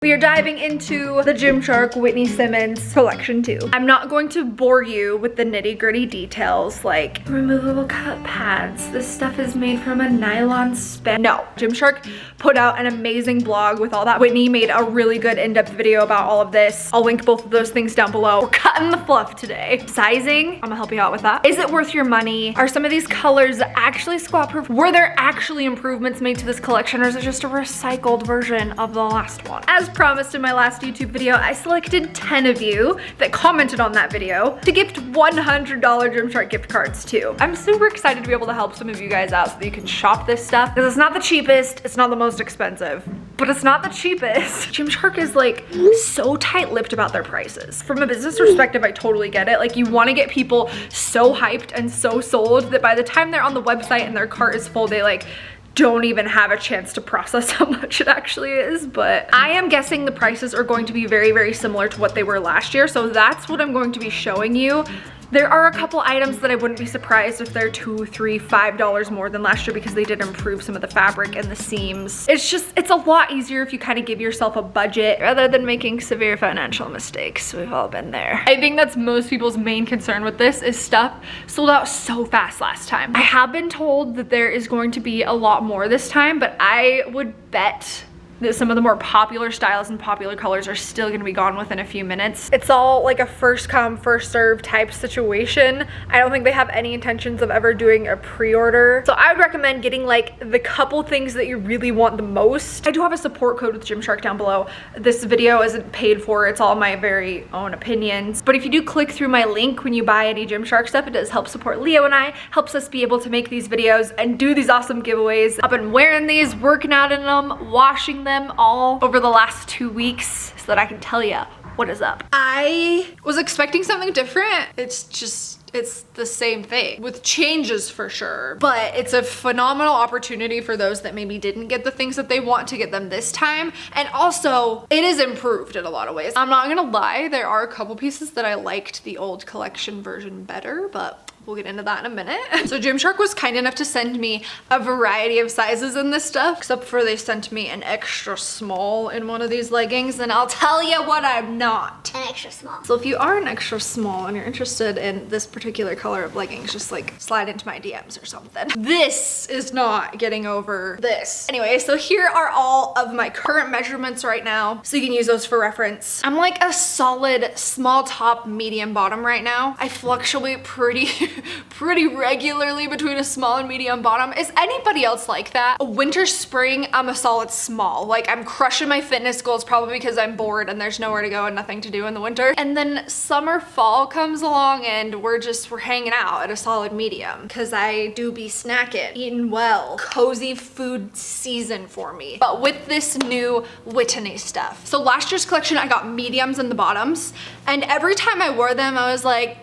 We are diving into the Gymshark Whitney Simmons collection too. I'm not going to bore you with the nitty-gritty details like removable cut pads. This stuff is made from a nylon span. No, Gymshark put out an amazing blog with all that. Whitney made a really good in-depth video about all of this. I'll link both of those things down below. We're cutting the fluff today. Sizing, I'm gonna help you out with that. Is it worth your money? Are some of these colors actually squat proof? Were there actually improvements made to this collection, or is it just a recycled version of the last one? As promised in my last YouTube video, I selected 10 of you that commented on that video to gift $100 Gymshark gift cards to. I'm super excited to be able to help some of you guys out so that you can shop this stuff, because it's not the cheapest, it's not the most expensive, but it's not the cheapest. Gymshark is like so tight-lipped about their prices. From a business perspective, I totally get it. Like, you want to get people so hyped and so sold that by the time they're on the website and their cart is full, they like don't even have a chance to process how much it actually is. But I am guessing the prices are going to be very, very similar to what they were last year. So that's what I'm going to be showing you. There are a couple items that I wouldn't be surprised if they're $2, $3, $5 more than last year, because they did improve some of the fabric and the seams. It's a lot easier if you kind of give yourself a budget rather than making severe financial mistakes. We've all been there. I think that's most people's main concern with this, is stuff sold out so fast last time. I have been told that there is going to be a lot more this time, but I would bet that some of the more popular styles and popular colors are still gonna be gone within a few minutes. It's all like a first come, first serve type situation. I don't think they have any intentions of ever doing a pre-order. So I would recommend getting like the couple things that you really want the most. I do have a support code with Gymshark down below. This video isn't paid for, it's all my very own opinions. But if you do click through my link when you buy any Gymshark stuff, it does help support Leo and I, helps us be able to make these videos and do these awesome giveaways. I've been wearing these, working out in them, washing them all over the last 2 weeks so that I can tell you what is up. I was expecting something different. It's the same thing with changes for sure, but it's a phenomenal opportunity for those that maybe didn't get the things that they want to get them this time. And also it is improved in a lot of ways. I'm not gonna lie, there are a couple pieces that I liked the old collection version better, but we'll get into that in a minute. So Gymshark was kind enough to send me a variety of sizes in this stuff, except for they sent me an extra small in one of these leggings, and I'll tell you what I'm not. An extra small. So if you are an extra small and you're interested in this particular color of leggings, just like slide into my DMs or something. This is not getting over this. Anyway, so here are all of my current measurements right now, so you can use those for reference. I'm like a solid small top, medium bottom right now. I fluctuate pretty regularly between a small and medium bottom. Is anybody else like that? A winter, spring, I'm a solid small. Like, I'm crushing my fitness goals probably because I'm bored and there's nowhere to go and nothing to do in the winter. And then summer, fall comes along and we're hanging out at a solid medium, because I do be snacking, eating well, cozy food season for me. But with this new Whitney stuff. So last year's collection, I got mediums in the bottoms, and every time I wore them, I was like,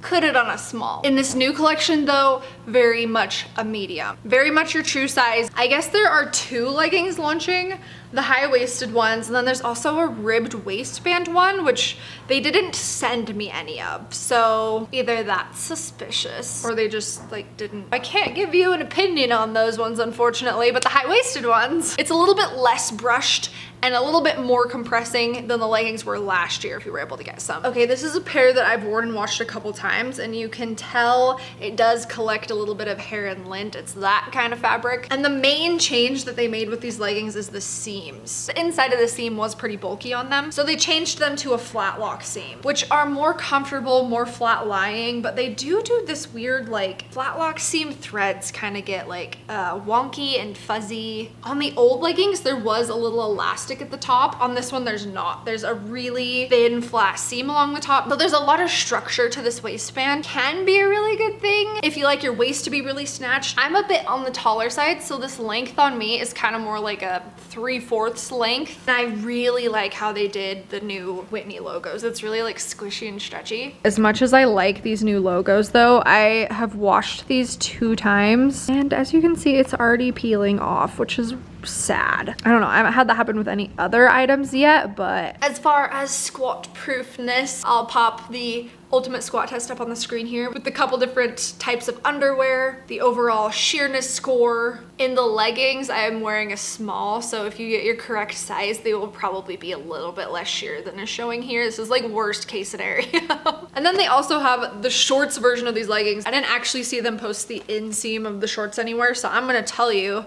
could it on a small. In this new collection though, very much a medium. Very much your true size. I guess there are 2 leggings launching, the high-waisted ones, and then there's also a ribbed waistband one, which they didn't send me any of. So either that's suspicious or they just like didn't. I can't give you an opinion on those ones, unfortunately, but the high-waisted ones, it's a little bit less brushed and a little bit more compressing than the leggings were last year if you were able to get some. Okay, this is a pair that I've worn and washed a couple times, and you can tell it does collect a little bit of hair and lint. It's that kind of fabric. And the main change that they made with these leggings is the seams. The inside of the seam was pretty bulky on them, so they changed them to a flat lock seam, which are more comfortable, more flat lying, but they do this weird like flat lock seam threads kind of get like wonky and fuzzy. On the old leggings, there was a little elastic at the top. On this one, there's not. There's a really thin flat seam along the top, but there's a lot of structure to this waistband. Can be a really good thing if you like your waist to be really snatched. I'm a bit on the taller side, so this length on me is kind of more like a 3/4 length. And I really like how they did the new Whitney logos. It's really like squishy and stretchy. As much as I like these new logos though, I have washed these 2 times, and as you can see, it's already peeling off, which is sad. I don't know, I haven't had that happen with any other items yet, but as far as squat proofness, I'll pop the ultimate squat test up on the screen here with a couple different types of underwear, the overall sheerness score. In the leggings, I am wearing a small, so if you get your correct size, they will probably be a little bit less sheer than is showing here. This is like worst case scenario. And then they also have the shorts version of these leggings. I didn't actually see them post the inseam of the shorts anywhere, so I'm gonna tell you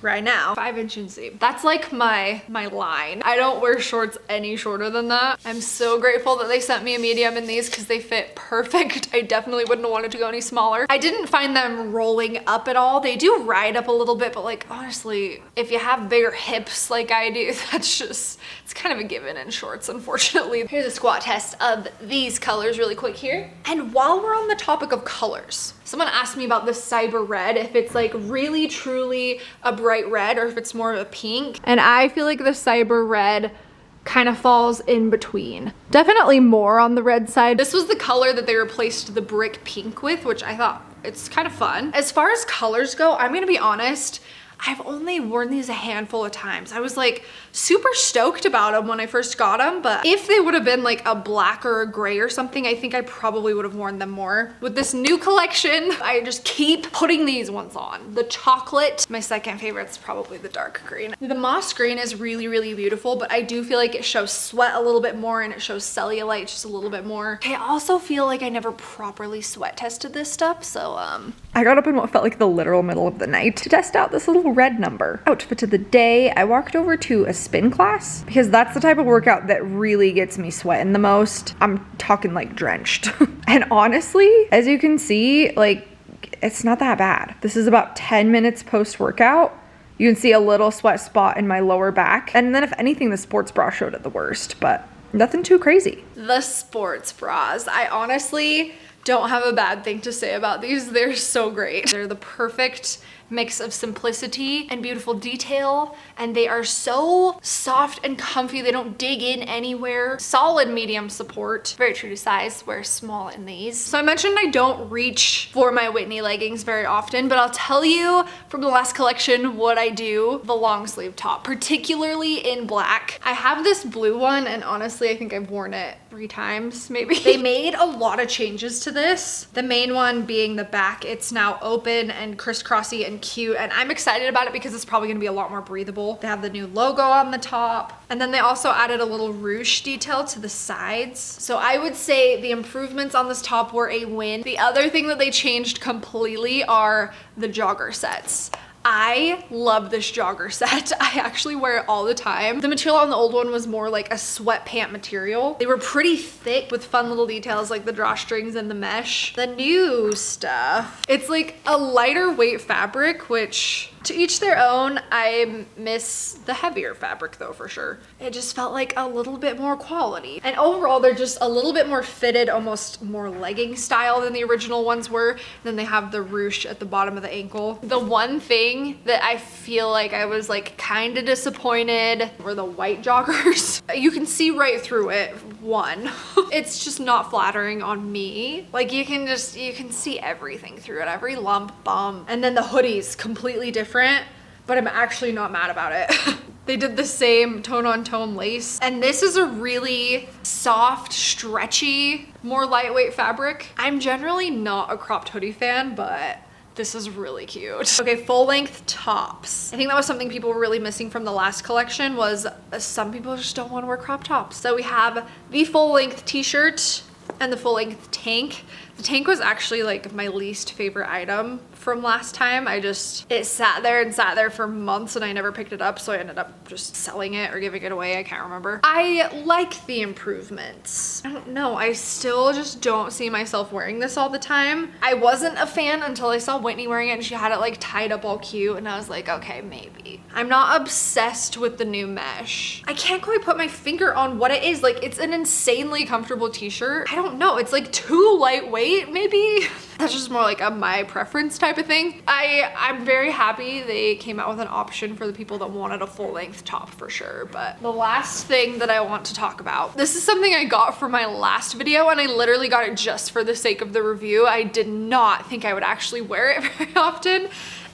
right now, 5-inch inseam. That's like my line. I don't wear shorts any shorter than that. I'm so grateful that they sent me a medium in these because they fit perfect. I definitely wouldn't have wanted to go any smaller. I didn't find them rolling up at all. They do ride up a little bit, but like honestly, if you have bigger hips like I do, that's just, it's kind of a given in shorts, unfortunately. Here's a squat test of these colors really quick here. And while we're on the topic of colors, someone asked me about the Cyber Red, if it's like really truly a bright red or if it's more of a pink. And I feel like the Cyber Red kind of falls in between. Definitely more on the red side. This was the color that they replaced the brick pink with, which I thought it's kind of fun. As far as colors go, I'm gonna be honest, I've only worn these a handful of times. I was like super stoked about them when I first got them, but if they would have been like a black or a gray or something, I think I probably would have worn them more. With this new collection, I just keep putting these ones on. The chocolate, my second favorite is probably the dark green. The moss green is really, really beautiful, but I do feel like it shows sweat a little bit more and it shows cellulite just a little bit more. I also feel like I never properly sweat tested this stuff, so I got up in what felt like the literal middle of the night to test out this little red number. Outfit of the day, I walked over to a spin class because that's the type of workout that really gets me sweating the most. I'm talking like drenched. And honestly, as you can see, like it's not that bad. This is about 10 minutes post-workout. You can see a little sweat spot in my lower back. And then if anything, the sports bra showed it the worst, but nothing too crazy. The sports bras, I honestly don't have a bad thing to say about these. They're so great. They're the perfect mix of simplicity and beautiful detail, and they are so soft and comfy. They don't dig in anywhere. Solid medium support, very true to size. Wear small in these. So I mentioned I don't reach for my Whitney leggings very often, but I'll tell you from the last collection what I do. The long sleeve top, particularly in black. I have this blue one, and honestly, I think I've worn it 3 times maybe. They made a lot of changes to this. The main one being the back. It's now open and crisscrossy and cute, and I'm excited about it because it's probably gonna be a lot more breathable. They have the new logo on the top, and then they also added a little ruche detail to the sides. So I would say the improvements on this top were a win. The other thing that they changed completely are the jogger sets. I love this jogger set. I actually wear it all the time. The material on the old one was more like a sweatpant material. They were pretty thick with fun little details like the drawstrings and the mesh. The new stuff, it's like a lighter weight fabric, which to each their own. I miss the heavier fabric though, for sure. It just felt like a little bit more quality. And overall, they're just a little bit more fitted, almost more legging style than the original ones were. And then they have the ruche at the bottom of the ankle. The one thing that I feel like I was like kind of disappointed were the white joggers. You can see right through it, one. It's just not flattering on me. Like you can see everything through it, every lump, bump. And then the hoodies, completely different, but I'm actually not mad about it. They did the same tone-on-tone lace. And this is a really soft, stretchy, more lightweight fabric. I'm generally not a cropped hoodie fan, but this is really cute. Okay, full-length tops. I think that was something people were really missing from the last collection, was some people just don't want to wear crop tops. So we have the full-length t-shirt and the full-length tank. The tank was actually like my least favorite item from last time. It sat there for months and I never picked it up, so I ended up just selling it or giving it away. I can't remember. I like the improvements. I don't know, I still just don't see myself wearing this all the time. I wasn't a fan until I saw Whitney wearing it and she had it like tied up all cute, and I was like, okay, maybe. I'm not obsessed with the new mesh. I can't quite put my finger on what it is. Like, it's an insanely comfortable t-shirt. I don't know, it's like too lightweight maybe. That's just more like a my preference type of thing. I'm very happy they came out with an option for the people that wanted a full-length top for sure. But the last thing that I want to talk about, this is something I got for my last video, and I literally got it just for the sake of the review. I did not think I would actually wear it very often.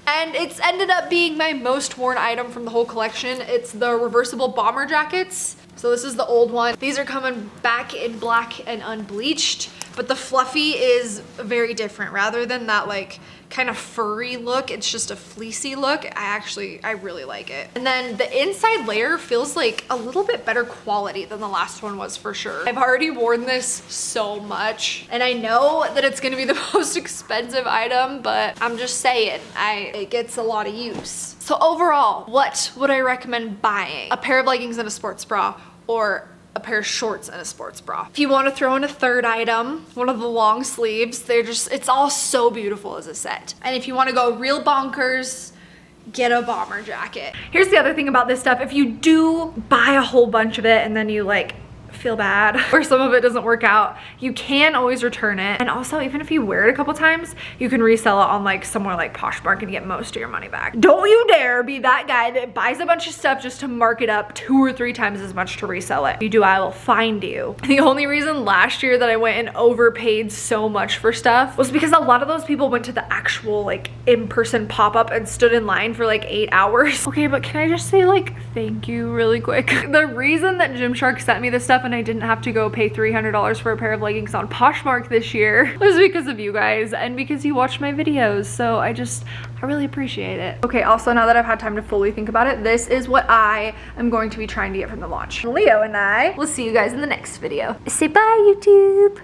And it's ended up being my most worn item from the whole collection. It's the reversible bomber jackets. So this is the old one. These are coming back in black and unbleached, but the fluffy is very different. Rather than that like kind of furry look, it's just a fleecy look. I really like it. And then the inside layer feels like a little bit better quality than the last one was for sure. I've already worn this so much, and I know that it's gonna be the most expensive item, but I'm just saying, it gets a lot of use. So overall, what would I recommend buying? A pair of leggings and a sports bra, or a pair of shorts and a sports bra. If you want to throw in a third item, one of the long sleeves, it's all so beautiful as a set. And if you want to go real bonkers, get a bomber jacket. Here's the other thing about this stuff. If you do buy a whole bunch of it and then you like feel bad or some of it doesn't work out, you can always return it. And also, even if you wear it a couple times, you can resell it on like somewhere like Poshmark and get most of your money back. Don't you dare be that guy that buys a bunch of stuff just to mark it up 2 or 3 times as much to resell it. If you do, I will find you. The only reason last year that I went and overpaid so much for stuff was because a lot of those people went to the actual like in-person pop-up and stood in line for like 8 hours. Okay, but can I just say like thank you really quick? The reason that Gymshark sent me this stuff and I didn't have to go pay $300 for a pair of leggings on Poshmark this year was because of you guys and because you watched my videos. So I really appreciate it. Okay, also now that I've had time to fully think about it, this is what I am going to be trying to get from the launch. Leo and I will see you guys in the next video. Say bye, YouTube.